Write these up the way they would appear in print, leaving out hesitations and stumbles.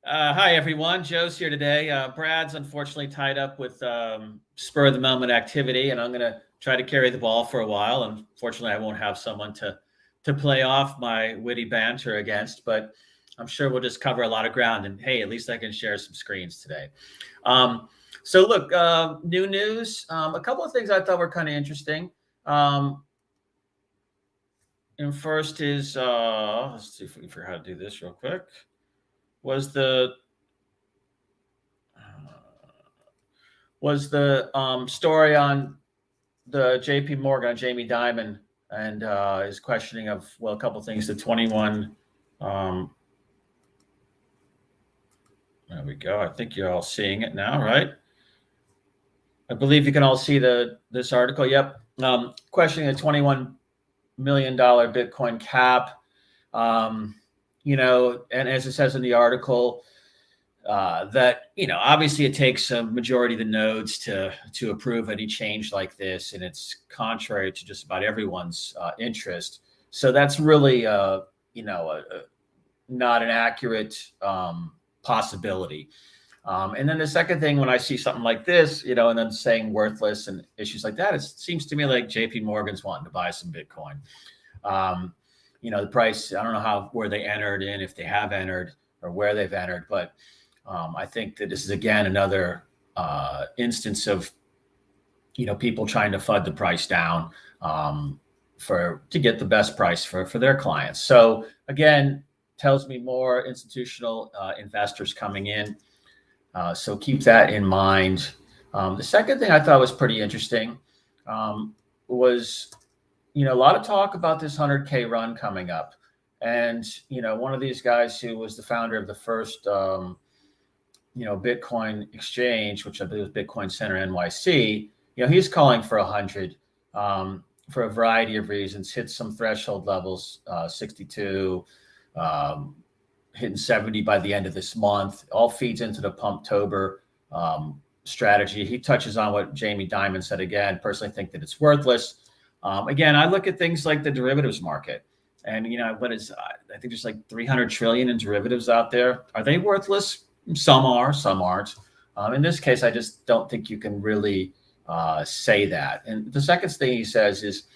Hi, everyone. Joe's here today. Brad's unfortunately tied up with spur of the moment activity, and I'm going to try to carry the ball for a while. Unfortunately, I won't have someone to play off my witty banter against, but I'm sure we'll just cover a lot of ground. And hey, at least I can share some screens today. So, look, new news. A couple of things I thought were kind of interesting. Um, and first is let's see if we can figure out how to do this real quick. Was the story on the J.P. Morgan on Jamie Dimon and his questioning of, well, a couple of things. The 21. There we go. I think you're all seeing it now, right? I believe you can all see this article. Yep. Questioning the $21 million Bitcoin cap. And as it says in the article, that obviously it takes a majority of the nodes to approve any change like this, and it's contrary to just about everyone's interest. So that's really not an accurate possibility. And then the second thing, when I see something like this, and then saying worthless and issues like that, it seems to me like J.P. Morgan's wanting to buy some Bitcoin. The price, I don't know where they entered in, if they have entered or where they've entered, but I think that this is, again, another instance of, people trying to FUD the price down to get the best price for their clients. So again, tells me more institutional investors coming in. So keep that in mind. The second thing I thought was pretty interesting was, a lot of talk about this 100K run coming up. And, one of these guys who was the founder of the first, Bitcoin exchange, which I believe was Bitcoin Center NYC, he's calling for 100 for a variety of reasons, hit some threshold levels, 62, hitting 70 by the end of this month. All feeds into the Pumptober strategy. He touches on what Jamie Dimon said again. Personally think that it's worthless. Again, I look at things like the derivatives market. And, I think there's like 300 trillion in derivatives out there. Are they worthless? Some are, some aren't. In this case, I just don't think you can really say that. And the second thing he says is,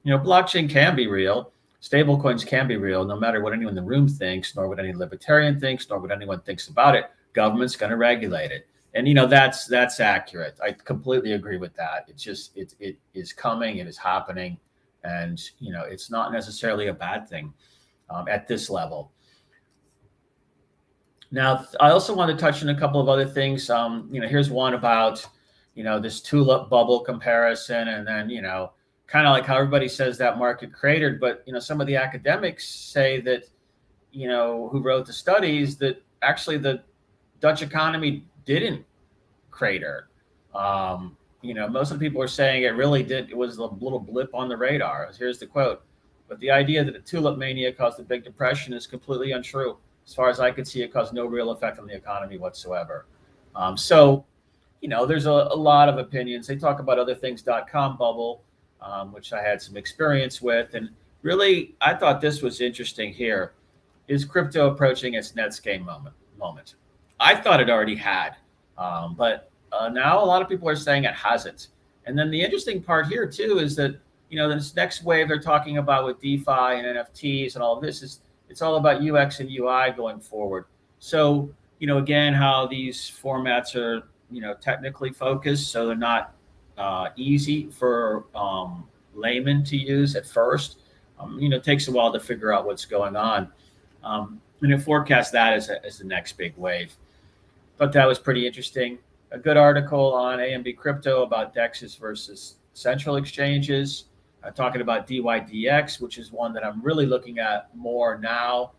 blockchain can be real. Stablecoins can be real, no matter what anyone in the room thinks, nor what any libertarian thinks, nor what anyone thinks about it. Government's going to regulate it. And, that's accurate. I completely agree with that. It's just, it is coming, it is happening. And, it's not necessarily a bad thing at this level. Now, I also want to touch on a couple of other things. Here's one about, this tulip bubble comparison, and then, kind of like how everybody says that market cratered, but, some of the academics say that, who wrote the studies, that actually the Dutch economy didn't crater. Most of the people are saying it really did. It was a little blip on the radar. Here's the quote. But the idea that the tulip mania caused the Big Depression is completely untrue. As far as I could see, it caused no real effect on the economy whatsoever. There's a lot of opinions. They talk about other things, .com bubble, which I had some experience with. And really, I thought this was interesting here. Is crypto approaching its Netscape moment? I thought it already had, but now a lot of people are saying it hasn't. And then the interesting part here, too, is that, this next wave they're talking about with DeFi and NFTs and all of this it's all about UX and UI going forward. So, again, how these formats are, technically focused, so they're not easy for laymen to use at first. It takes a while to figure out what's going on. And it forecasts that as the next big wave. But that was pretty interesting. A good article on AMB Crypto about DEXs versus central exchanges. Talking about DYDX, which is one that I'm really looking at more now,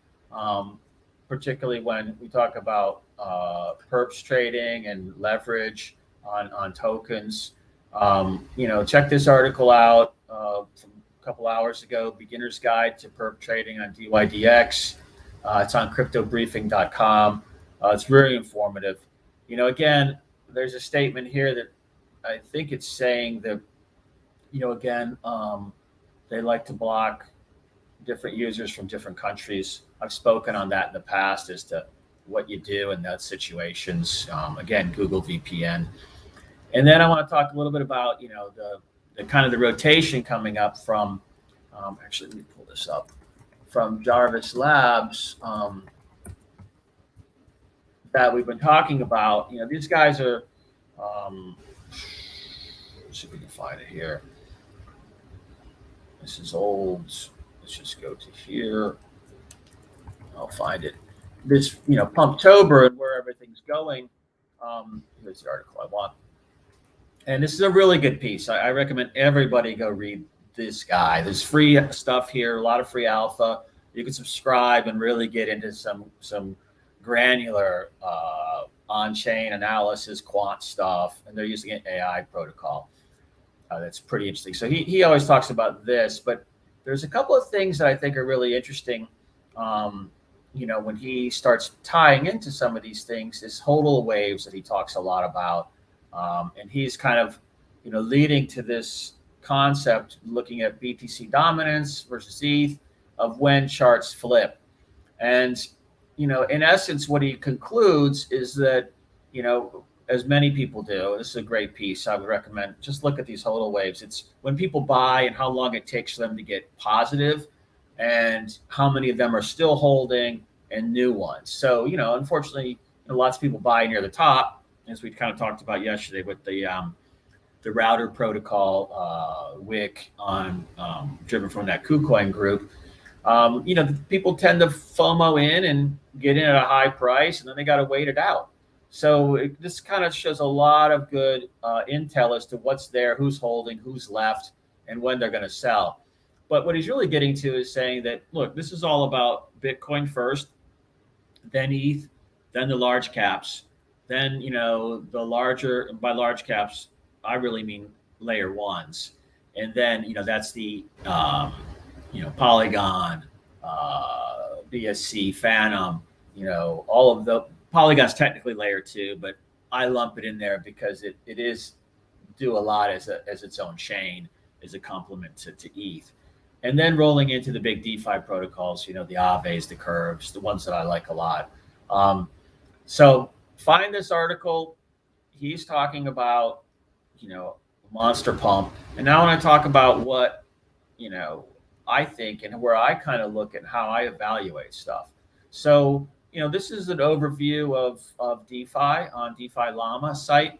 particularly when we talk about perps trading and leverage on tokens. Check this article out from a couple hours ago, Beginner's Guide to Perp Trading on DYDX. It's on cryptobriefing.com. It's very informative. Again, there's a statement here that I think it's saying that, they like to block different users from different countries. I've spoken on that in the past as to what you do in those situations. Again, Google VPN. And then I want to talk a little bit about, the kind of the rotation coming up from, actually, let me pull this up, from Jarvis Labs, that we've been talking about. These guys are, let's see if we can find it here. This is old. Let's just go to here. I'll find it. This, Pumptober and where everything's going. Here's the article I want. And this is a really good piece. I recommend everybody go read this guy. There's free stuff here, a lot of free alpha. You can subscribe and really get into some granular on-chain analysis, quant stuff, and they're using an AI protocol. That's pretty interesting. So he always talks about this, but there's a couple of things that I think are really interesting. When he starts tying into some of these things, this hodl waves that he talks a lot about. And he's kind of, leading to this concept, looking at BTC dominance versus ETH, of when charts flip. And, in essence, what he concludes is that, as many people do, this is a great piece. I would recommend just look at these hodl waves. It's when people buy and how long it takes for them to get positive and how many of them are still holding and new ones. So, unfortunately, lots of people buy near the top, as we kind of talked about yesterday with the router protocol, WIC, driven from that KuCoin group. People tend to FOMO in and get in at a high price, and then they got to wait it out. So this kind of shows a lot of good intel as to what's there, who's holding, who's left, and when they're going to sell. But what he's really getting to is saying that, look, this is all about Bitcoin first, then ETH, then the large caps, then, the larger, by large caps, I really mean layer ones. And then, that's the, Polygon, BSC, Phantom, all of the Polygon's technically layer 2, but I lump it in there because it is do a lot as its own chain, as a complement to ETH. And then rolling into the big DeFi protocols, the Aves, the Curves, the ones that I like a lot. So find this article. He's talking about, monster pump. And now I want to talk about what, I think and where I kind of look at how I evaluate stuff. So, this is an overview of DeFi on DeFi Llama site,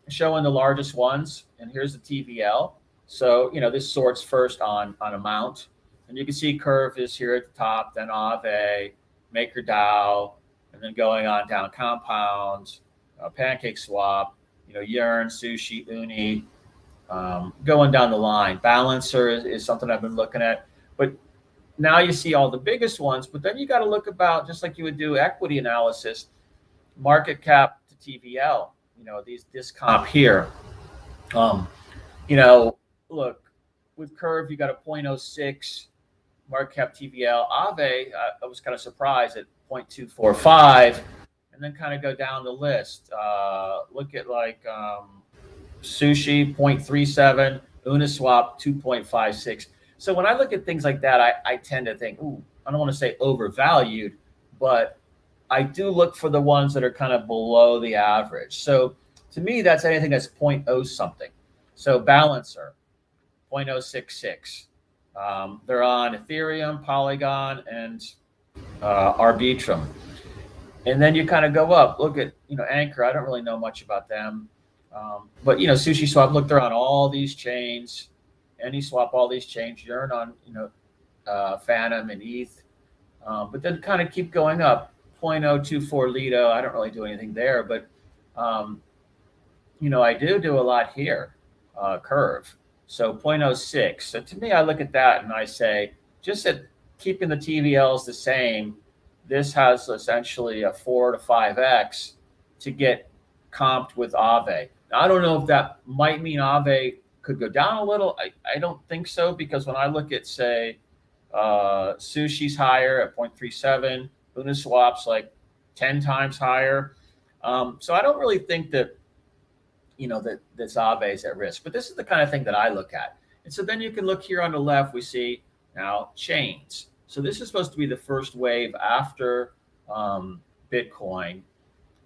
showing the largest ones. And here's the TVL. So, this sorts first on amount. And you can see Curve is here at the top, then Aave, MakerDAO, and then going on down Compound, Pancake Swap, Yearn, Sushi, Uni, going down the line. Balancer is something I've been looking at. But now you see all the biggest ones, but then you got to look about, just like you would do equity analysis, market cap to TVL, this comp here. Look, with Curve, you got a 0.06 market cap TVL. Aave, I was kind of surprised at 0.245, and then kind of go down the list. Look at like Sushi, 0.37, Uniswap, 2.56. So when I look at things like that, I tend to think, I don't want to say overvalued, but I do look for the ones that are kind of below the average. So to me, that's anything that's 0.0 something. So Balancer, 0.066. They're on Ethereum, Polygon, and Arbitrum. And then you kind of go up. Look at, Anchor. I don't really know much about them. But, Sushi Swap, look, they're on all these chains. AnySwap, all these chains. Yearn on, Phantom and ETH. But then kind of keep going up. 0.024 Lido. I don't really do anything there. But, I do a lot here. Curve. So 0.06. So to me, I look at that and I say, just at keeping the TVLs the same, this has essentially a 4 to 5x to get comped with Aave. Now, I don't know if that might mean Aave could go down a little. I don't think so, because when I look at, say, Sushi's higher at 0.37, Uniswap's like 10 times higher. So I don't really think that, that Aave is at risk. But this is the kind of thing that I look at. And so then you can look here on the left, we see now chains. So this is supposed to be the first wave after Bitcoin,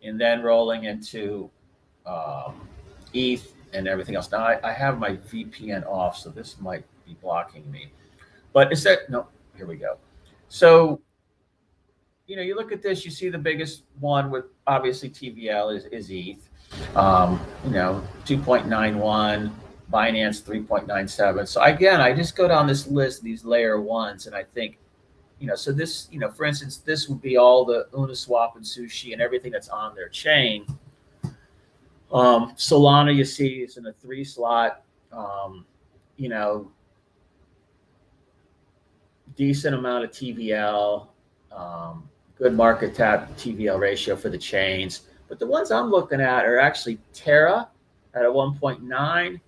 and then rolling into um, ETH and everything else. Now I have my VPN off, so this might be blocking me. But is that no? Here we go. So you look at this, you see the biggest one with obviously TVL is ETH. 2.91, Binance 3.97. So again, I just go down this list, these layer ones, and I think, so this, for instance, this would be all the Uniswap and Sushi and everything that's on their chain. Solana, you see, is in a 3 slot. Decent amount of TVL. Good market cap TVL ratio for the chains. But the ones I'm looking at are actually Terra at a 1.9.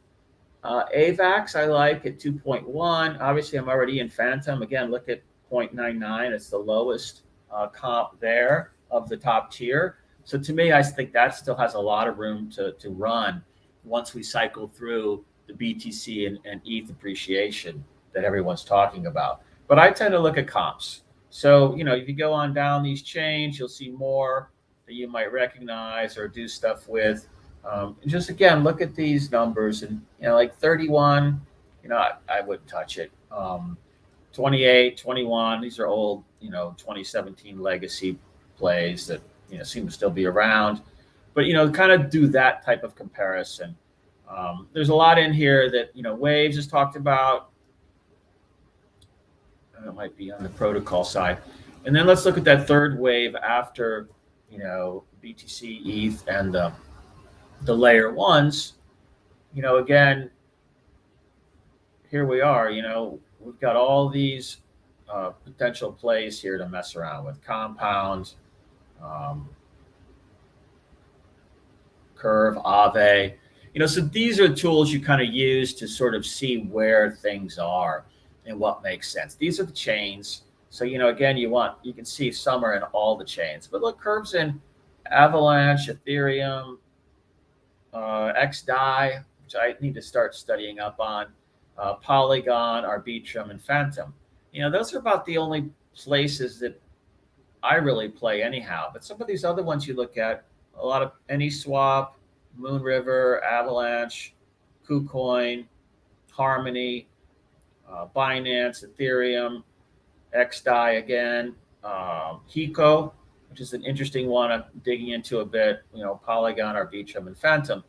AVAX I like at 2.1. Obviously, I'm already in Phantom. Again, look at 0.99. It's the lowest comp there of the top tier. So to me, I think that still has a lot of room to run once we cycle through the BTC and ETH appreciation that everyone's talking about. But I tend to look at comps. So, if you go on down these chains, you'll see more that you might recognize or do stuff with. Just again, look at these numbers and, like 31, I wouldn't touch it. 28, 21, these are old, 2017 legacy plays that, seem to still be around. But, kind of do that type of comparison. There's a lot in here that, Waves is talked about. It might be on the protocol side. And then let's look at that third wave after, BTC, ETH, and the layer ones. Again, here we are, we've got all these potential plays here to mess around with. Compound, Curve, Aave. So these are tools you kind of use to sort of see where things are and what makes sense. These are the chains. So, again, you can see some are in all the chains. But look, Curve's in Avalanche, Ethereum, XDAI, which I need to start studying up on, Polygon, Arbitrum, and Phantom. Those are about the only places that I really play anyhow. But some of these other ones you look at, a lot of AnySwap, Moonriver, Avalanche, KuCoin, Harmony, Binance, Ethereum, XDAI again, Hiko, which is an interesting one I'm digging into a bit, Polygon, Arbitrum, and Phantom.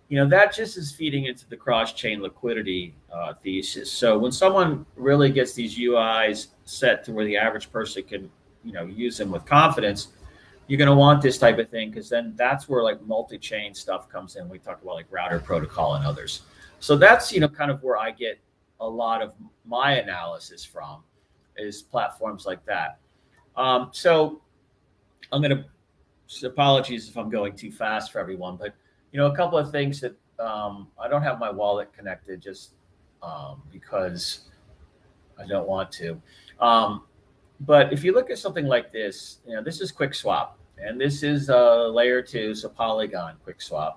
That just is feeding into the cross-chain liquidity thesis. So when someone really gets these UIs set to where the average person can, use them with confidence, you're going to want this type of thing, because then that's where like multi-chain stuff comes in. We talk about like router protocol and others. So that's, kind of where I get a lot of my analysis from, is platforms like that. So I'm going to, apologies if I'm going too fast for everyone, but, a couple of things that I don't have my wallet connected just because I don't want to. But if you look at something like this, this is QuickSwap, and this is layer 2, so Polygon QuickSwap.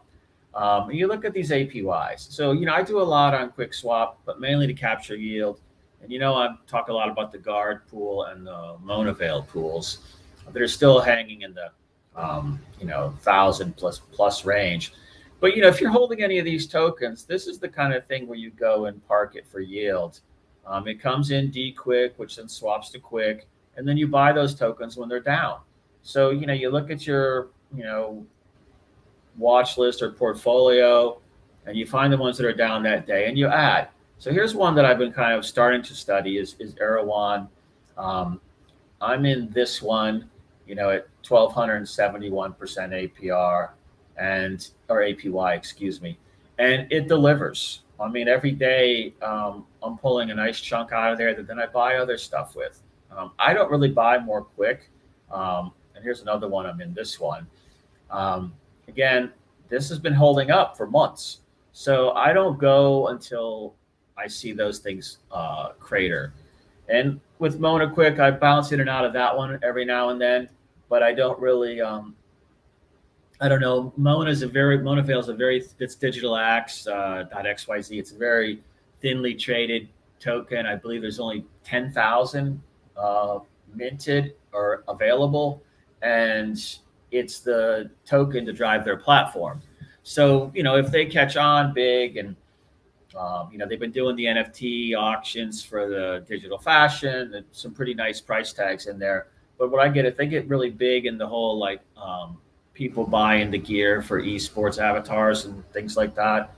You look at these APYs. So, I do a lot on QuickSwap, but mainly to capture yield. And, I talk a lot about the Guard pool and the Monavale pools that are still hanging in the, 1,000 plus range. But, if you're holding any of these tokens, this is the kind of thing where you go and park it for yield. It comes in DQuick, which then swaps to Quick, and then you buy those tokens when they're down. So, you look at your, watch list or portfolio, and you find the ones that are down that day and you add. So here's one that I've been kind of starting to study is Erewhon. I'm in this one, at 1,271% APR or APY, excuse me. And it delivers. I mean, every day I'm pulling a nice chunk out of there that then I buy other stuff with. I don't really buy more Quick. And here's another one. I'm in this one. Again, this has been holding up for months. So I don't go until I see those things crater. And with Mona Quick, I bounce in and out of that one every now and then, but I don't really, I don't know. Monavale is a very, it's digital axe, .xyz. It's a very thinly traded token. I believe there's only 10,000 minted or available. and it's the token to drive their platform. So, if they catch on big and, they've been doing the NFT auctions for the digital fashion and some pretty nice price tags in there. But what I get, if they get really big in the whole, like, people buying the gear for esports avatars and things like that,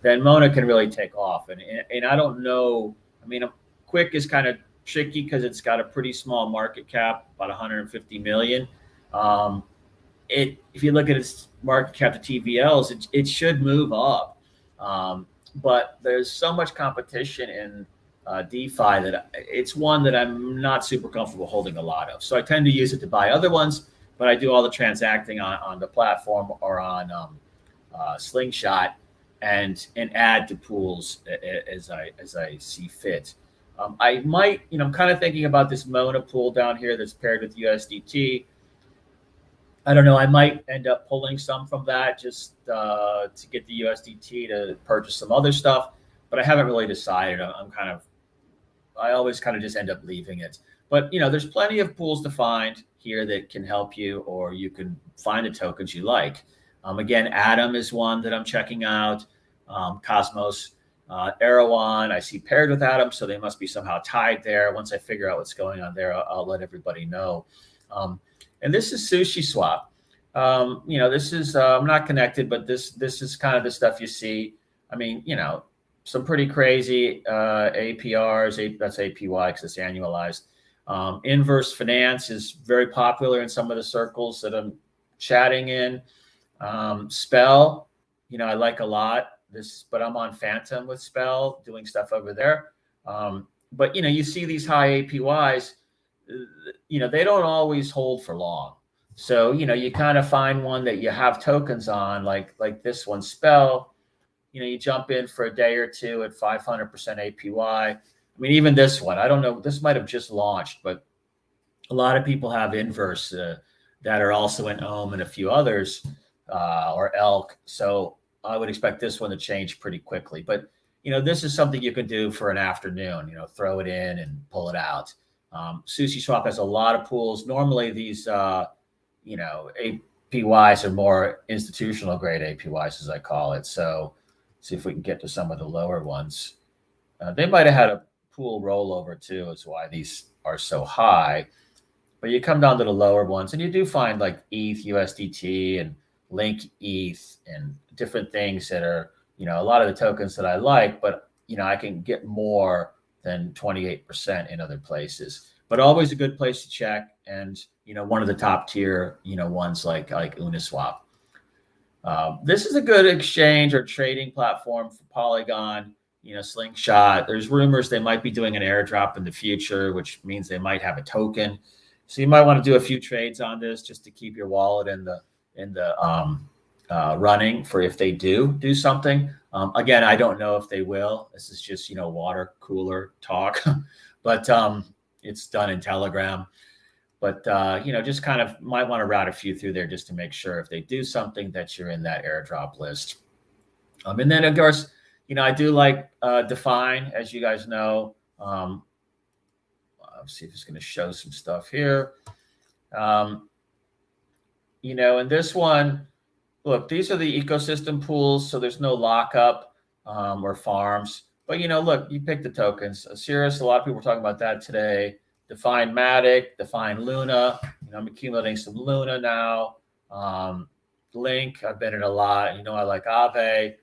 then Mona can really take off. And I don't know. I mean, Quick is kind of tricky because it's got a pretty small market cap, about 150 million. If you look at its market cap to TVLs, it should move up. But there's so much competition in DeFi that it's one that I'm not super comfortable holding a lot of. So I tend to use it to buy other ones, but I do all the transacting on the platform or on Slingshot and add to pools as I see fit. I might, I'm kind of thinking about this Mona pool down here that's paired with USDT. I don't know. I might end up pulling some from that just to get the USDT to purchase some other stuff, but I haven't really decided. I always kind of just end up leaving it. But there's plenty of pools to find here that can help you, or you can find the tokens you like. Again, Atom is one that I'm checking out. Cosmos, Erewhon, I see paired with Atom, so they must be somehow tied there. Once I figure out what's going on there, I'll let everybody know. And this is Sushi Swap. This is I'm not connected, but this is kind of the stuff you see. I mean, some pretty crazy APRs. That's APY because it's annualized. Inverse finance is very popular in some of the circles that I'm chatting in. Spell, I like a lot. But I'm on Phantom with Spell doing stuff over there. But you see these high APYs. They don't always hold for long. So, you kind of find one that you have tokens on, like this one, Spell. You jump in for a day or two at 500% APY. I mean, even this one, I don't know, this might have just launched, but a lot of people have Inverse that are also in Ohm and a few others, or Elk. So I would expect this one to change pretty quickly. But, this is something you can do for an afternoon, throw it in and pull it out. Sushi Swap has a lot of pools. Normally these, APYs are more institutional grade APYs, as I call it. So see if we can get to some of the lower ones. They might have had a pool rollover too, is why these are so high. But you come down to the lower ones and you do find like ETH, USDT, and Link ETH and different things that are, a lot of the tokens that I like, but, I can get more than 28% in other places. But always a good place to check. And, one of the top tier, ones like Uniswap. This is a good exchange or trading platform for Polygon, Slingshot. There's rumors they might be doing an airdrop in the future, which means they might have a token. So you might want to do a few trades on this just to keep your wallet in the running for if they do something. Again, I don't know if they will. This is just, water cooler talk, but it's done in Telegram. But, just kind of might want to route a few through there just to make sure if they do something that you're in that airdrop list. And then, of course, I do like Define, as you guys know. Let's see if it's going to show some stuff here. And this one, look, these are the ecosystem pools, so there's no lockup or farms. But, look, you pick the tokens. Cirrus, a lot of people were talking about that today. Define Matic, Define Luna. I'm accumulating some Luna now. Link, I've been in a lot. I like Aave.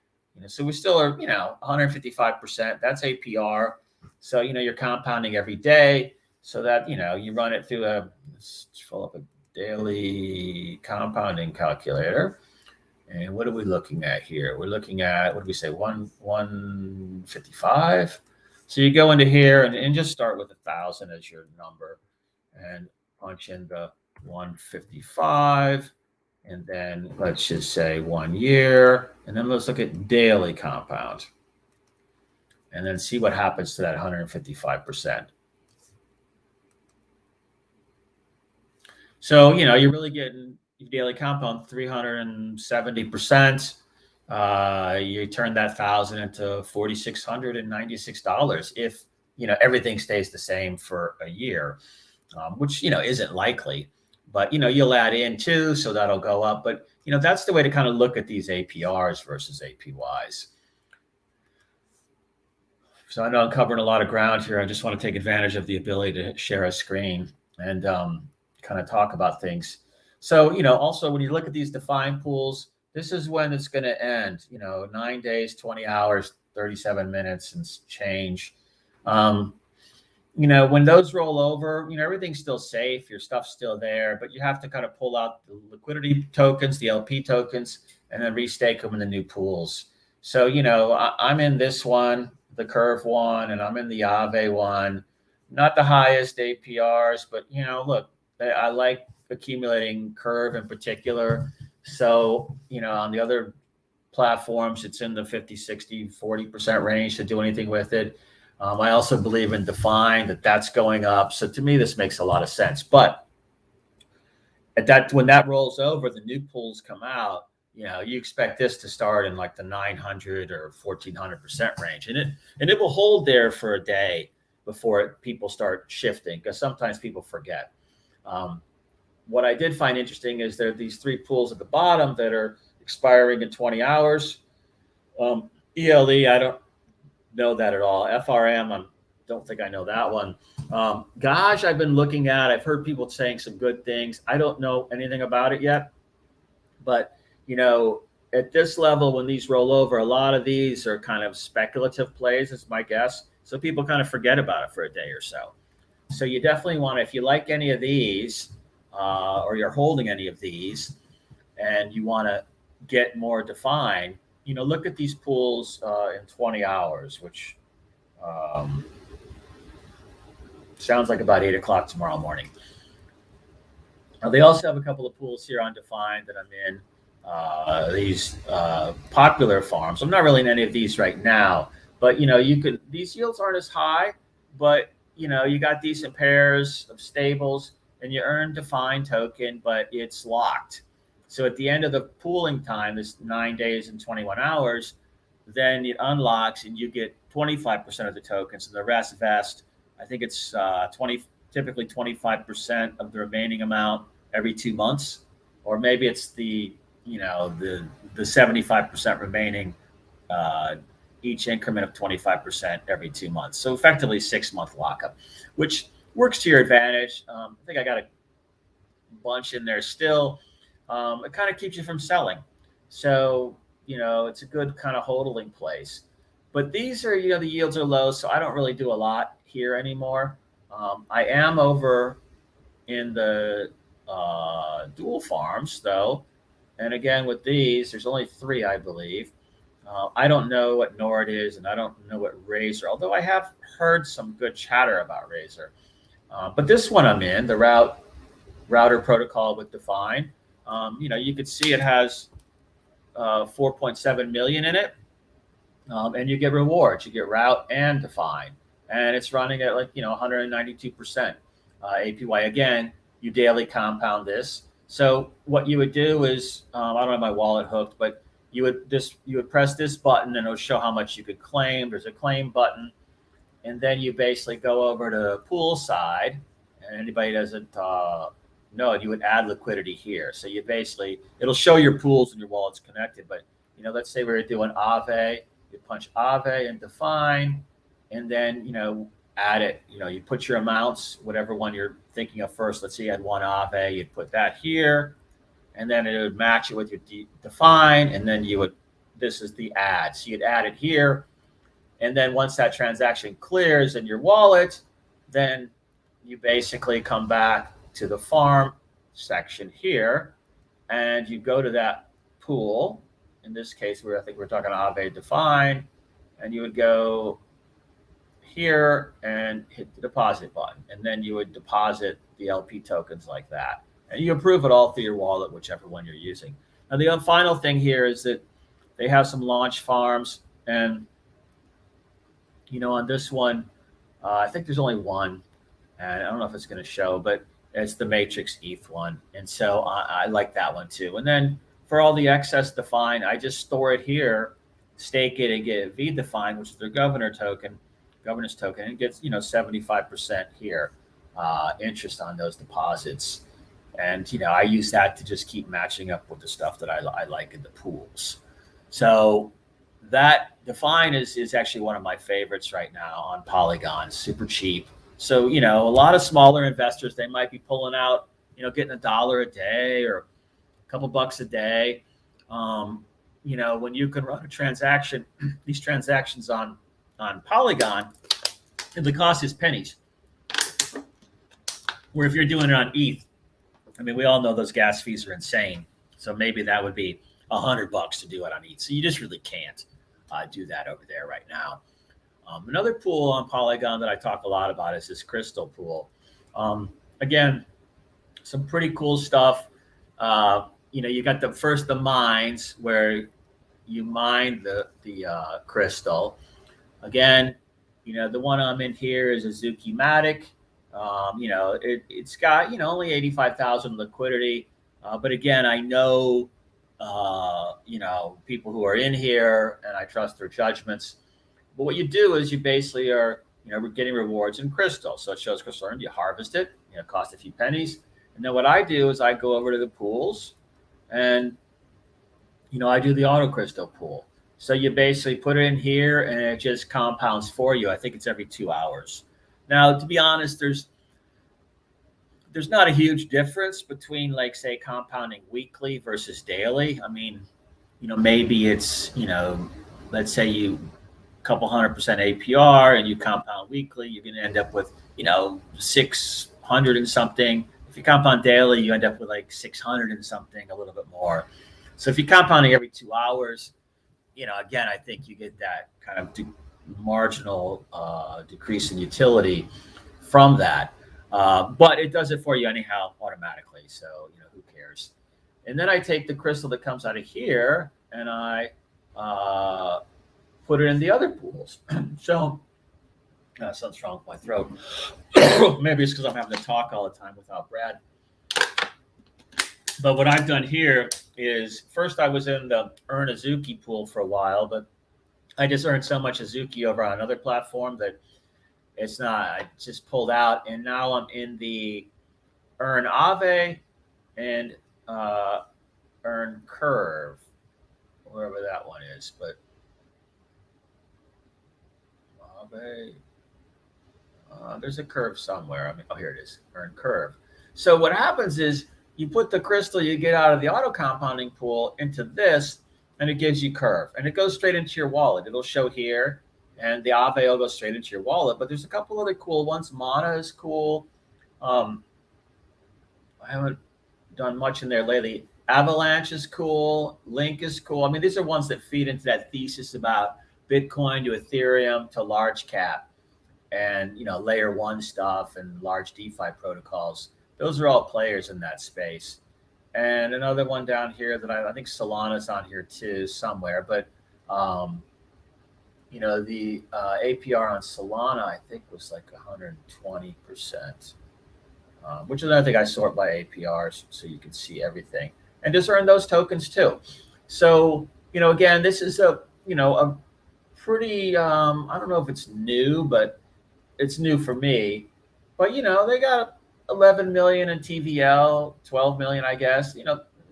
So we still are, 155%. That's APR. So, you're compounding every day. So that, you run it through let's pull up a daily compounding calculator. And what are we looking at here? We're looking at, what did we say, 155? So you go into here and just start with 1,000 as your number and punch in the 155. And then let's just say 1 year. And then let's look at daily compound. And then see what happens to that 155%. So, you're really getting your daily compound 370%. You turn that 1,000 into $4,696 if, everything stays the same for a year, which, isn't likely. but you'll add in too, so that'll go up. But that's the way to kind of look at these APRs versus APYs. So I know I'm covering a lot of ground here. I just want to take advantage of the ability to share a screen and kind of talk about things. So, also when you look at these defined pools, this is when it's going to end, 9 days, 20 hours, 37 minutes and change. When those roll over, everything's still safe. Your stuff's still there, but you have to kind of pull out the liquidity tokens, the LP tokens, and then restake them in the new pools. So, I'm in this one, the Curve one, and I'm in the Aave one. Not the highest APRs, but, look, I like accumulating Curve in particular. So, on the other platforms, it's in the 50, 60, 40% range to do anything with it. I also believe in DeFi, that's going up. So to me, this makes a lot of sense. But when that rolls over, the new pools come out, you expect this to start in like the 900 or 1400% range. And it will hold there for a day before people start shifting, because sometimes people forget. What I did find interesting is there are these 3 pools at the bottom that are expiring in 20 hours. ELE, I don't know that at all. FRM, I don't think I know that one. Gosh, I've been looking at, I've heard people saying some good things. I don't know anything about it yet. But, at this level, when these roll over, a lot of these are kind of speculative plays, is my guess. So people kind of forget about it for a day or so. So you definitely want to, if you like any of these, or you're holding any of these, and you want to get more defined, look at these pools in 20 hours, which sounds like about 8 o'clock tomorrow morning. Now, they also have a couple of pools here on Defined that I'm in. These popular farms. I'm not really in any of these right now, but these yields aren't as high, but you got decent pairs of stables, and you earn Defined token, but it's locked. So at the end of the pooling time, this 9 days and 21 hours, then it unlocks and you get 25% of the tokens, and the rest vest. I think it's typically 25% of the remaining amount every 2 months, or maybe it's the 75% remaining each increment of 25% every 2 months. So effectively 6-month lockup, which works to your advantage. I think I got a bunch in there still. It kind of keeps you from selling. So, it's a good kind of hodling place. But these are, the yields are low, so I don't really do a lot here anymore. I am over in the dual farms, though. And again, with these, there's only 3, I believe. I don't know what Nord is, and I don't know what Razor, although I have heard some good chatter about Razor. But this one I'm in, the router protocol with Define. You could see it has 4.7 million in it, and you get rewards. You get route and Define, and it's running at 192% APY. Again, you daily compound this. So what you would do is, I don't have my wallet hooked, but you would press this button and it'll show how much you could claim. There's a claim button, and then you basically go over to pool side, and anybody doesn't know, you would add liquidity here. So it'll show your pools and your wallets connected. But let's say we were doing Aave, you punch Aave and Define, and then add it. You put your amounts, whatever one you're thinking of first. Let's say you had one Aave, you'd put that here, and then it would match it with your Define, and then this is the add. So you'd add it here, and then once that transaction clears in your wallet, then you basically come back to the farm section here, and you go to that pool. In this case, I think we're talking Aave Define, and you would go here and hit the deposit button, and then you would deposit the LP tokens like that, and you approve it all through your wallet, whichever one you're using. Now, the final thing here is that they have some launch farms, and on this one, I think there's only one, and I don't know if it's going to show, but it's the Matrix ETH one, and so I like that one too. And then for all the excess Define, I just store it here, stake it, and get V Define, which is their governance token, and it gets 75% here interest on those deposits. And, I use that to just keep matching up with the stuff that I like in the pools. So that Define is actually one of my favorites right now on Polygon. It's super cheap. So, a lot of smaller investors, they might be pulling out, getting $1 a day or a couple bucks a day. When you can run a transaction, these transactions on Polygon, and the cost is pennies. Where if you're doing it on ETH, I mean, we all know those gas fees are insane. So maybe that would be $100 to do it on ETH. So you just really can't do that over there right now. Another pool on Polygon that I talk a lot about is this crystal pool. Again, some pretty cool stuff. You got the mines where you mine the crystal. Again, the one I'm in here is Azuki Matic. It's got, only 85,000 liquidity. But again, I know, people who are in here and I trust their judgments. But what you do is you basically are, getting rewards in crystal. So it shows crystal earned, you harvest it, cost a few pennies. And then what I do is I go over to the pools and, I do the auto crystal pool. So you basically put it in here and it just compounds for you. I think it's every 2 hours. Now, to be honest, there's not a huge difference between, like, say, compounding weekly versus daily. I mean, maybe it's, let's say you couple 100% APR and you compound weekly, you're going to end up with, 600 and something. If you compound daily, you end up with like 600 and something, a little bit more. So if you're compounding every 2 hours, again, I think you get that kind of marginal decrease in utility from that. But it does it for you anyhow automatically. So, who cares? And then I take the crystal that comes out of here and I put it in the other pools. So, something's wrong with my throat. Maybe it's because I'm having to talk all the time without Brad. But what I've done here is, first I was in the Earn Azuki pool for a while, but I just earned so much Azuki over on another platform that it's not, I just pulled out. And now I'm in the Earn Aave and Earn Curve, wherever that one is. But Aave, there's a curve somewhere. I mean, oh, here it is, Earn Curve. So what happens is you put the crystal you get out of the auto compounding pool into this, and it gives you Curve, and it goes straight into your wallet. It'll show here, and the Aave will go straight into your wallet. But there's a couple other cool ones. Mana is cool. I haven't done much in there lately. Avalanche is cool. Link is cool. I mean, these are ones that feed into that thesis about Bitcoin to Ethereum to large cap and, layer one stuff and large DeFi protocols. Those are all players in that space. And another one down here that I think Solana's on here too somewhere. But, the APR on Solana, I think, was like 120%, which is another thing. I sort by APRs so you can see everything and just earn those tokens too. So, again, this is a pretty, I don't know if it's new, but it's new for me. But, they got 11 million in TVL, 12 million, I guess,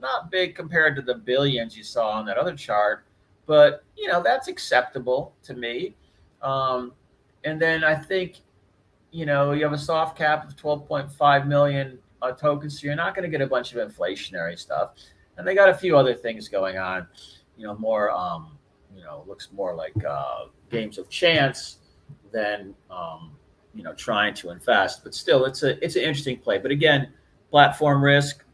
not big compared to the billions you saw on that other chart, but, that's acceptable to me. And then I think, you have a soft cap of 12.5 million tokens, so you're not going to get a bunch of inflationary stuff. And they got a few other things going on, more, looks more like games of chance than, trying to invest. But still, it's an interesting play. But again, platform risk.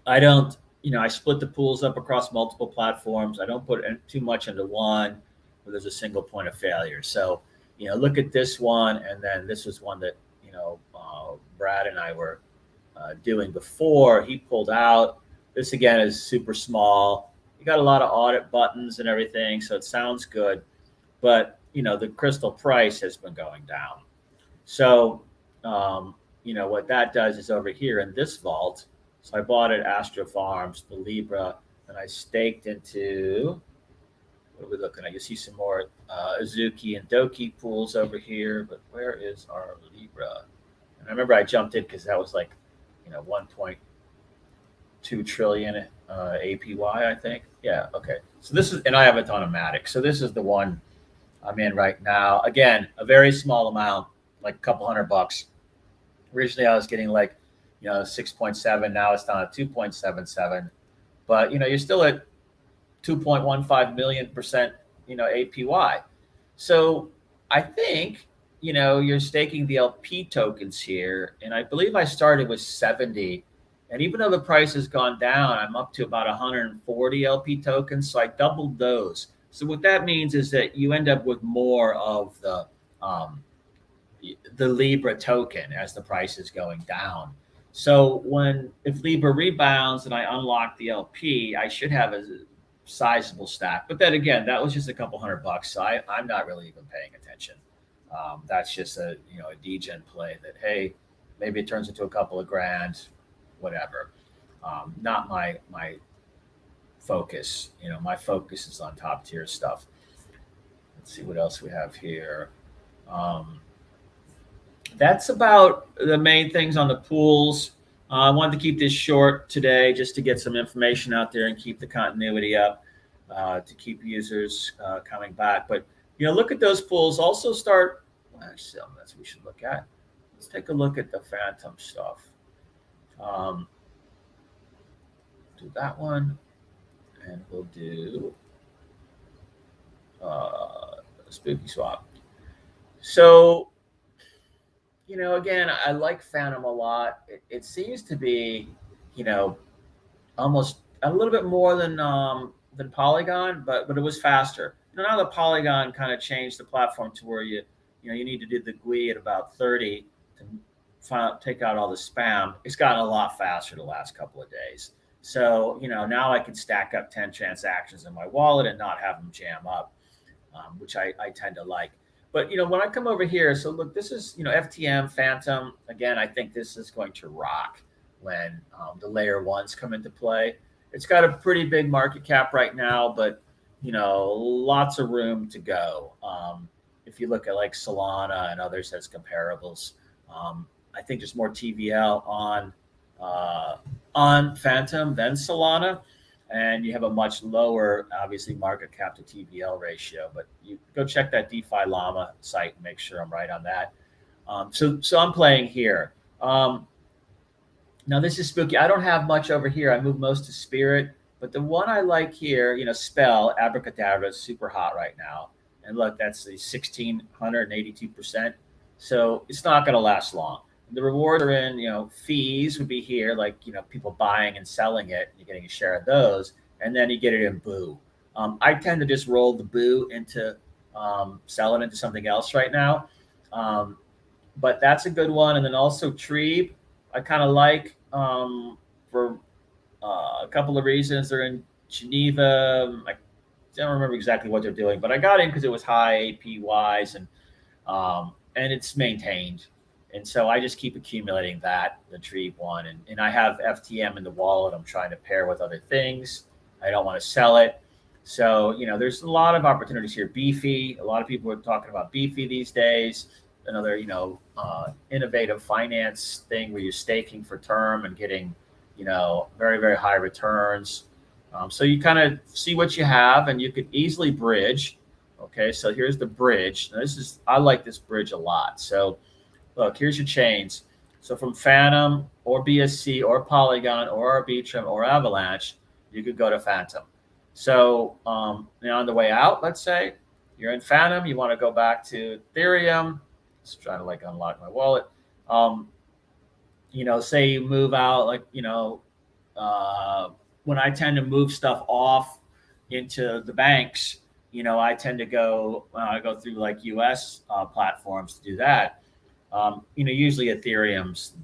I don't, I split the pools up across multiple platforms. I don't put too much into one where there's a single point of failure. So, look at this one, and then this was one that, Brad and I were doing before. He pulled out. This, again, is super small. You got a lot of audit buttons and everything, so it sounds good. But, the crystal price has been going down. So, what that does is over here in this vault, so I bought at Astro Farms, the Libra, and I staked into, what are we looking at? You see some more Azuki and Doki pools over here, but where is our Libra? And I remember I jumped in because that was like, 2 trillion APY, I think. Yeah, okay. So this is, and I have a ton of Matic. So this is the one I'm in right now. Again, a very small amount, like a couple $100. Originally, I was getting like, 6.7. Now it's down to 2.77. But you're still at 2.15 million%, APY. So I think, you're staking the LP tokens here, and I believe I started with 70. And even though the price has gone down, I'm up to about 140 LP tokens. So I doubled those. So what that means is that you end up with more of the Libra token as the price is going down. So if Libra rebounds and I unlock the LP, I should have a sizable stack. But then again, that was just a couple $100. So I'm not really even paying attention. That's just a degen play that, hey, maybe it turns into a couple of grand, whatever. Not my focus. My focus is on top tier stuff. Let's see what else we have here. That's about the main things on the pools. I wanted to keep this short today just to get some information out there and keep the continuity up, to keep users coming back. But, look at those pools. Also start, actually, that's what we should look at. Let's take a look at the Phantom stuff. Do that one. And we'll do Spooky Swap. So, again, I like Phantom a lot. It seems to be, almost a little bit more than Polygon, but it was faster. Now the Polygon kind of changed the platform to where you need to do the GUI at about 30 to take out all the spam. It's gotten a lot faster the last couple of days. So, now I can stack up 10 transactions in my wallet and not have them jam up, which I tend to like. But, when I come over here, so look, this is, FTM, Phantom. Again, I think this is going to rock when the layer ones come into play. It's got a pretty big market cap right now, but, lots of room to go. If you look at like Solana and others as comparables, I think there's more TVL on Phantom than Solana. And you have a much lower, obviously, market cap to TVL ratio. But you go check that DeFi Llama site and make sure I'm right on that. So I'm playing here. Now, this is spooky. I don't have much over here. I move most to Spirit. But the one I like here, Spell, Abracadabra, is super hot right now. And look, that's the 1,682%. So it's not going to last long. The rewards are in, fees would be here, like, people buying and selling it. You're getting a share of those. And then you get it in Boo. I tend to just roll the Boo into, sell it into something else right now. But that's a good one. And then also Treeb, I kind of like for a couple of reasons. They're in Geneva. I don't remember exactly what they're doing, but I got in because it was high APYs and it's maintained. And so I just keep accumulating the Treeb one. And I have FTM in the wallet. I'm trying to pair with other things. I don't want to sell it. So, there's a lot of opportunities here. Beefy, a lot of people are talking about Beefy these days. Another, innovative finance thing where you're staking for term and getting, very, very high returns. So you kind of see what you have and you could easily bridge. Okay, so here's the bridge. Now I like this bridge a lot. So look, here's your chains. So from Phantom or BSC or Polygon or Arbitrum or Avalanche, you could go to Phantom. So on the way out, let's say you're in Phantom, you want to go back to Ethereum. Just trying to unlock my wallet. Say you move out, when I tend to move stuff off into the banks, I tend to go through US platforms to do that. Usually Ethereum's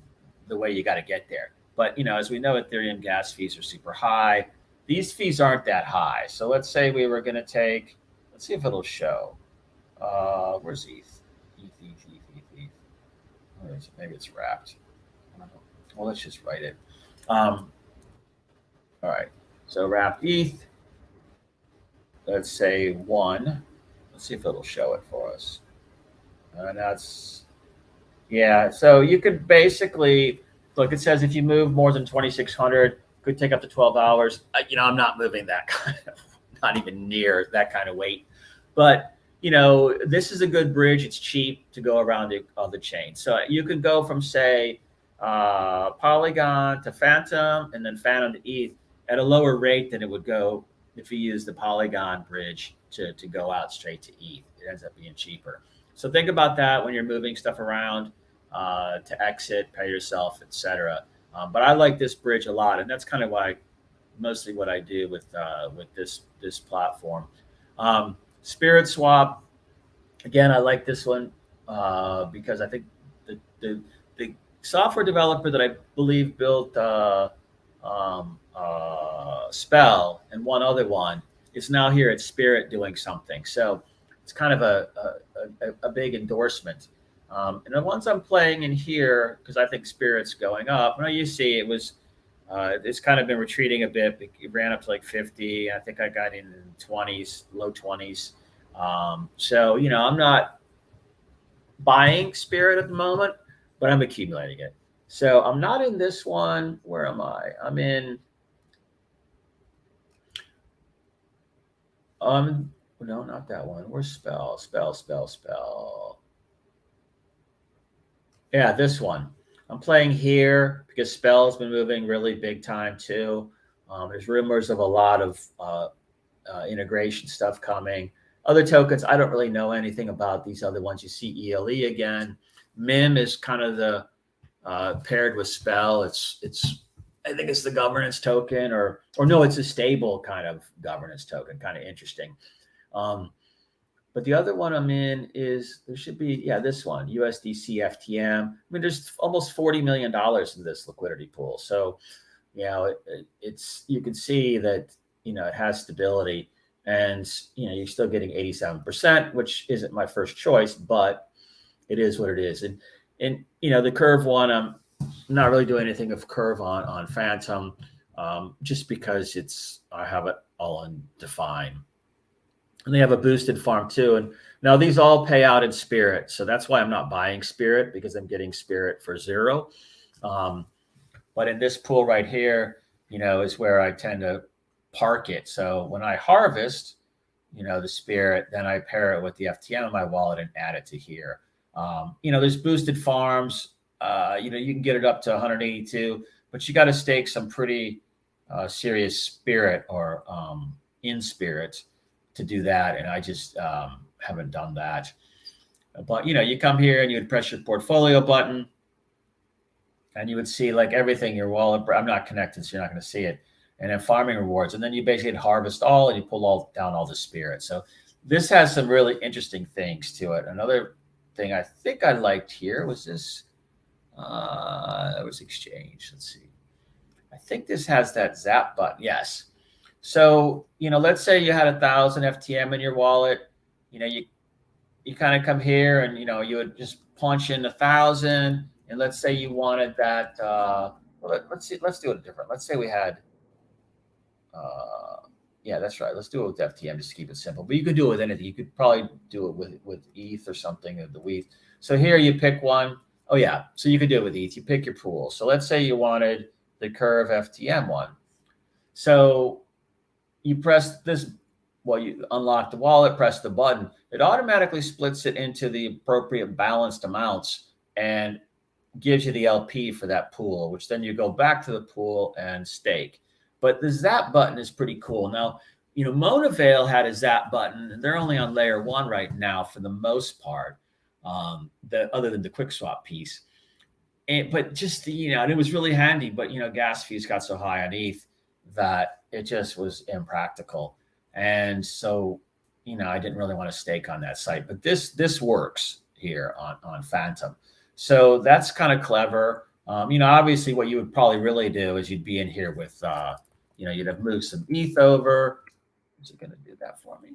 the way you got to get there. But, as we know, Ethereum gas fees are super high. These fees aren't that high. So let's say we were going to take, let's see if it'll show. Where's ETH? ETH. Where is it? Maybe it's wrapped. Well, let's just write it. All right. So wrapped ETH. Let's say 1. Let's see if it'll show it for us. Yeah, so you could basically, look, it says if you move more than 2,600, could take up to 12 hours. I'm not moving that kind of, not even near that kind of weight. But, this is a good bridge. It's cheap to go around the chain. So you could go from, say, Polygon to Phantom and then Phantom to ETH at a lower rate than it would go if you use the Polygon bridge to go out straight to ETH. It ends up being cheaper. So think about that when you're moving stuff around to exit, pay yourself, etc. But I like this bridge a lot, and that's kind of mostly what I do with this platform. Spirit Swap, again, I like this one because I think the software developer that I believe built Spell and one other one is now here at Spirit doing something. So it's kind of a big endorsement. And the ones I'm playing in here, because I think Spirit's going up. Well, you see, it's kind of been retreating a bit. It ran up to like 50. I think I got in the 20s, low 20s. So, I'm not buying Spirit at the moment, but I'm accumulating it. So I'm not in this one. Where am I? I'm in. No, not that one. Where's Spell? Yeah, this one. I'm playing here because Spell's been moving really big time too. There's rumors of a lot of integration stuff coming. Other tokens, I don't really know anything about these other ones. You see ELE again. MIM is kind of the paired with Spell. I think it's the governance token, or no, it's a stable kind of governance token. Kind of interesting. But the other one I'm in there should be, this one, USDC FTM. I mean, there's almost $40 million in this liquidity pool. So, you can see that, it has stability, and, you're still getting 87%, which isn't my first choice, but it is what it is. And the Curve one, I'm not really doing anything of Curve on Phantom, just because I have it all undefined. And they have a boosted farm too. And now these all pay out in Spirit. So that's why I'm not buying Spirit, because I'm getting Spirit for 0. But in this pool right here, is where I tend to park it. So when I harvest, the Spirit, then I pair it with the FTM in my wallet and add it to here. There's boosted farms. You can get it up to 182, but you got to stake some pretty serious Spirit or in Spirit to do that, and I just haven't done that. But you come here and you would press your portfolio button, and you would see like everything your wallet. I'm not connected, so you're not going to see it. And then farming rewards, and then you basically harvest all, and you pull down all the Spirit. So this has some really interesting things to it. Another thing I think I liked here was this. It was exchange. Let's see. I think this has that zap button. Yes. So, let's say you had 1,000 FTM in your wallet, you kind of come here and, you would just punch in 1,000. And let's say you wanted that, let's do it different. Let's say we had, that's right. Let's do it with FTM just to keep it simple, but you could do it with anything. You could probably do it with ETH or something, the WETH. So here you pick one. Oh yeah. So you could do it with ETH. You pick your pool. So let's say you wanted the Curve FTM one. So you press this, you unlock the wallet, press the button. It automatically splits it into the appropriate balanced amounts and gives you the LP for that pool, which then you go back to the pool and stake. But the zap button is pretty cool. Now, Monavale had a zap button, and they're only on layer 1 right now for the most part, other than the quick swap piece. But just, and it was really handy, but, gas fees got so high on ETH that it just was impractical. And so, I didn't really want to stake on that site, but this works here on Phantom. So that's kind of clever. Obviously what you would probably really do is you'd be in here with, you'd have moved some ETH over. Is it going to do that for me?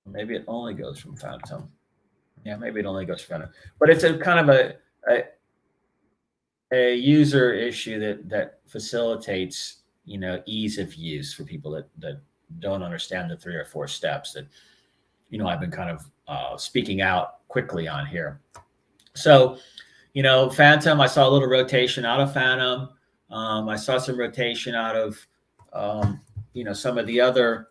Maybe it only goes from Phantom. Yeah, maybe it only goes from Phantom. But it's a kind of a user issue that facilitates, ease of use for people that don't understand the 3 or 4 steps that, I've been kind of speaking out quickly on here. So, Phantom, I saw a little rotation out of Phantom. I saw some rotation out of, some of the other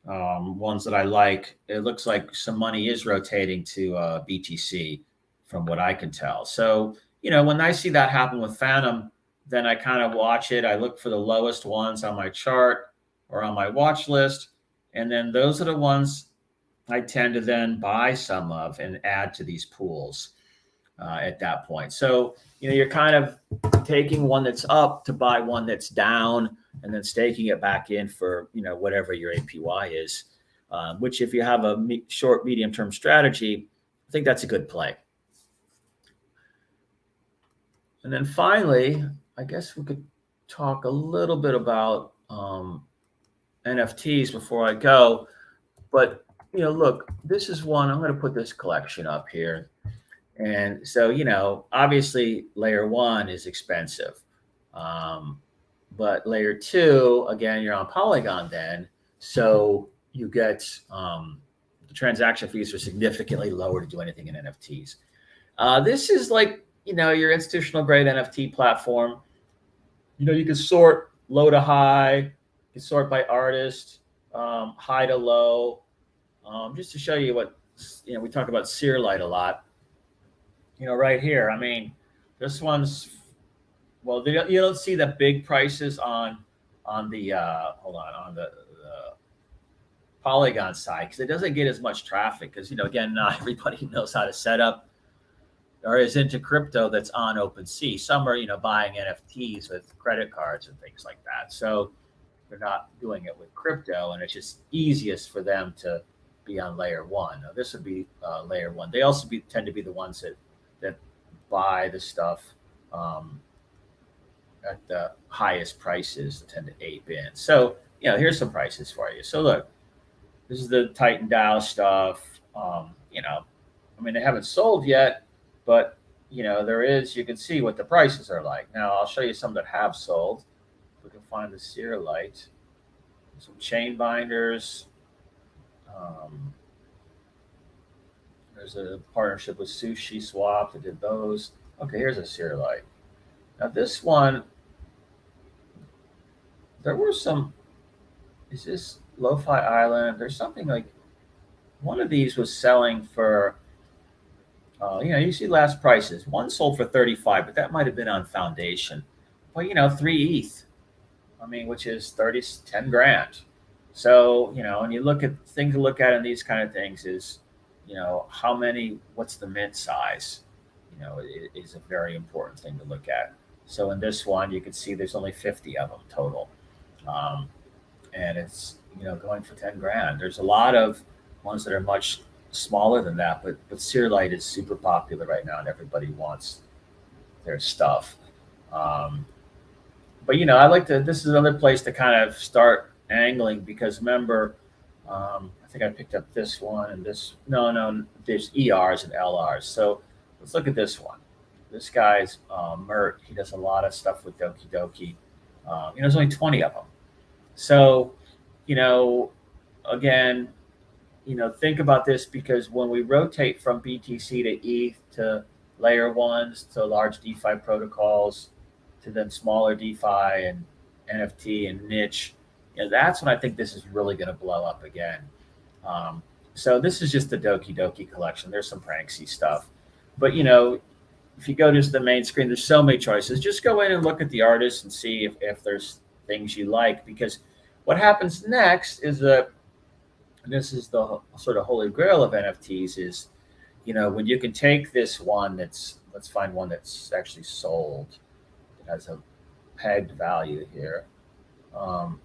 ones that I like. It looks like some money is rotating to BTC from what I can tell. So, when I see that happen with Phantom, then I kind of watch it. I look for the lowest ones on my chart or on my watch list. And then those are the ones I tend to then buy some of and add to these pools at that point. So, you're kind of taking one that's up to buy one that's down and then staking it back in for, whatever your APY is, which if you have a short, medium term strategy, I think that's a good play. And then finally, I guess we could talk a little bit about NFTs before I go. But, look, this is one, I'm going to put this collection up here. And so, obviously layer one is expensive. But layer two, again, you're on Polygon then. So you get the transaction fees are significantly lower to do anything in NFTs. This is like, your institutional grade NFT platform. You can sort low to high, you can sort by artist, high to low. Just to show you what, we talk about Searlight a lot. Right here. I mean, this one's, well, you don't see the big prices on the on the Polygon side because it doesn't get as much traffic because again, not everybody knows how to set up or is into crypto that's on OpenSea. Some are buying NFTs with credit cards and things like that, so they're not doing it with crypto, and it's just easiest for them to be on layer one. Now, this would be layer one. They also tend to be the ones that buy the stuff at the highest prices, that tend to ape in. So, here's some prices for you. So look, this is the Titan DAO stuff. I mean, they haven't sold yet, but there is, you can see what the prices are like. Now I'll show you some that have sold. We can find the Searlight, some chain binders. There's a partnership with Sushi Swap that did those. Okay, here's a Searlight. Now this one, there were some. Is this Lo-Fi Island? There's something like one of these was selling for. You see last prices. One sold for 35, but that might have been on Foundation. Well, 3 ETH. I mean, which is 10 grand. So, when you look at things to look at in these kind of things is, how many, what's the mint size, it is a very important thing to look at. So in this one, you can see there's only 50 of them total. And it's, going for 10 grand. There's a lot of ones that are much smaller than that, but Searlight is super popular right now and everybody wants their stuff. But I like to, this is another place to kind of start angling because remember, I think I picked up this one and this, no, there's ERs and LRs. So let's look at this one. This guy's Mert. He does a lot of stuff with Doki Doki. There's only 20 of them. So, again, think about this because when we rotate from BTC to ETH to layer ones to large DeFi protocols to then smaller DeFi and NFT and niche, that's when I think this is really going to blow up again. So this is just the Doki Doki collection. There's some pranksy stuff, but if you go to the main screen, there's so many choices. Just go in and look at the artists and see if there's things you like, because what happens next is that, and this is the sort of holy grail of NFTs, is, when you can take this one let's find one that's actually sold. It has a pegged value here. I'm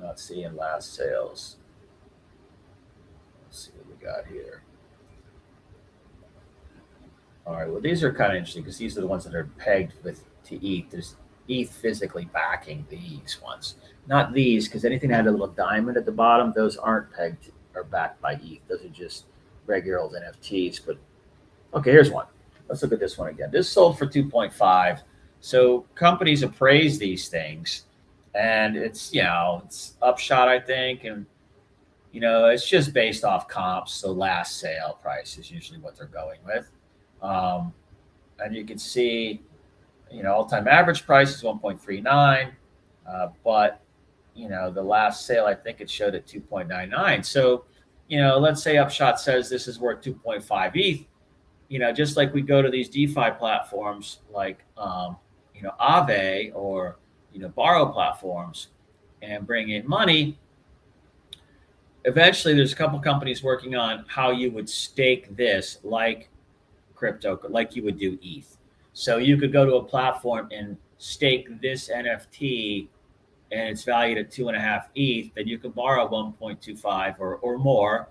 not seeing last sales. Let's see what we got here. All right, well, these are kind of interesting because these are the ones that are pegged to ETH. There's ETH physically backing these ones. Not these, because anything that had a little diamond at the bottom, those aren't pegged or backed by ETH. Those are just regular old NFTs. But okay, here's one. Let's look at this one again. This sold for 2.5. So companies appraise these things, and it's it's upshot, I think, and it's just based off comps. So last sale price is usually what they're going with, and you can see, all-time average price is 1.39, but the last sale, I think it showed at 2.99. So, let's say Upshot says this is worth 2.5 ETH. Just like we go to these DeFi platforms like Aave or borrow platforms and bring in money. Eventually, there's a couple companies working on how you would stake this like crypto, like you would do ETH. So you could go to a platform and stake this NFT and it's valued at 2.5 ETH, then you can borrow 1.25 or more,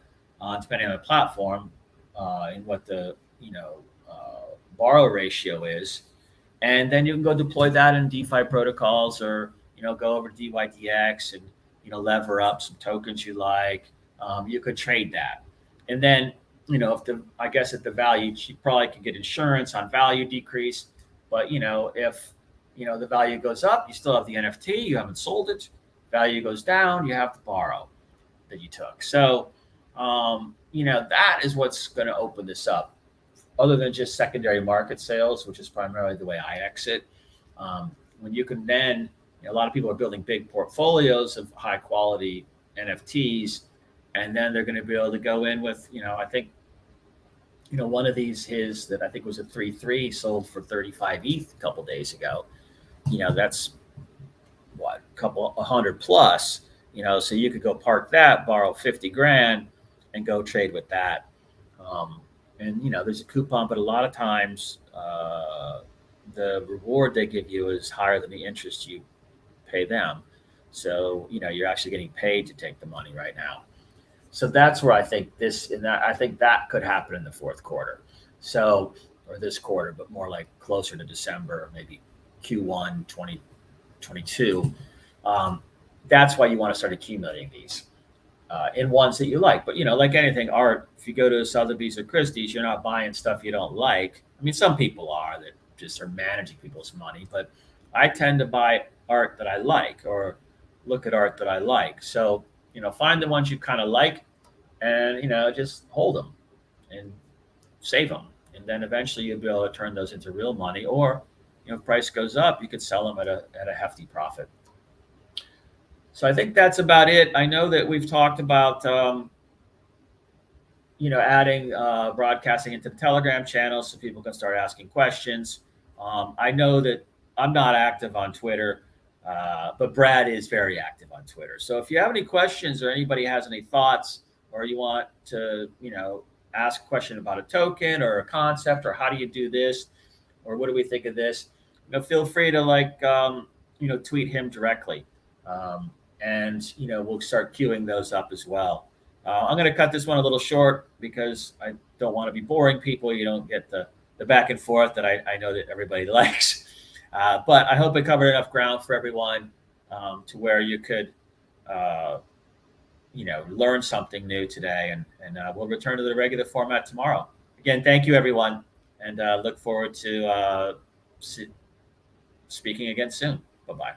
depending on the platform, and what the borrow ratio is. And then you can go deploy that in DeFi protocols, or go over to DYDX and lever up some tokens you like. You could trade that, and then if the value, you probably could get insurance on value decrease. But if the value goes up, you still have the NFT, you haven't sold it. Value goes down, you have to borrow that you took. So that is what's going to open this up, other than just secondary market sales, which is primarily the way I exit. When you can then, a lot of people are building big portfolios of high quality NFTs, and then they're going to be able to go in with, I think, one of these, that I think was a 3.3, sold for 35 ETH a couple days ago. That's what, a couple 100 plus, so you could go park that, borrow 50 grand and go trade with that. And there's a coupon, but a lot of times the reward they give you is higher than the interest you pay them. So, you're actually getting paid to take the money right now. So that's where I think I think that could happen in the fourth quarter. So, or this quarter, but more like closer to December, maybe Q1 2022. That's why you want to start accumulating these in ones that you like. But, like anything, art, if you go to Sotheby's or Christie's, you're not buying stuff you don't like. I mean, some people are that just are managing people's money, but I tend to buy art that I like, or look at art that I like. So, find the ones you kind of like and, just hold them and save them. And then eventually you'll be able to turn those into real money, or, if price goes up, you could sell them at a hefty profit. So I think that's about it. I know that we've talked about, adding broadcasting into the Telegram channel so people can start asking questions. I know that I'm not active on Twitter, but Brad is very active on Twitter. So if you have any questions, or anybody has any thoughts, or you want to, ask a question about a token or a concept, or how do you do this, or what do we think of this, feel free to tweet him directly. And we'll start queuing those up as well. I'm going to cut this one a little short because I don't want to be boring people. You don't get the back and forth that I know that everybody likes. But I hope it covered enough ground for everyone to where you could, learn something new today. And we'll return to the regular format tomorrow. Again, thank you, everyone. And look forward to speaking again soon. Bye-bye.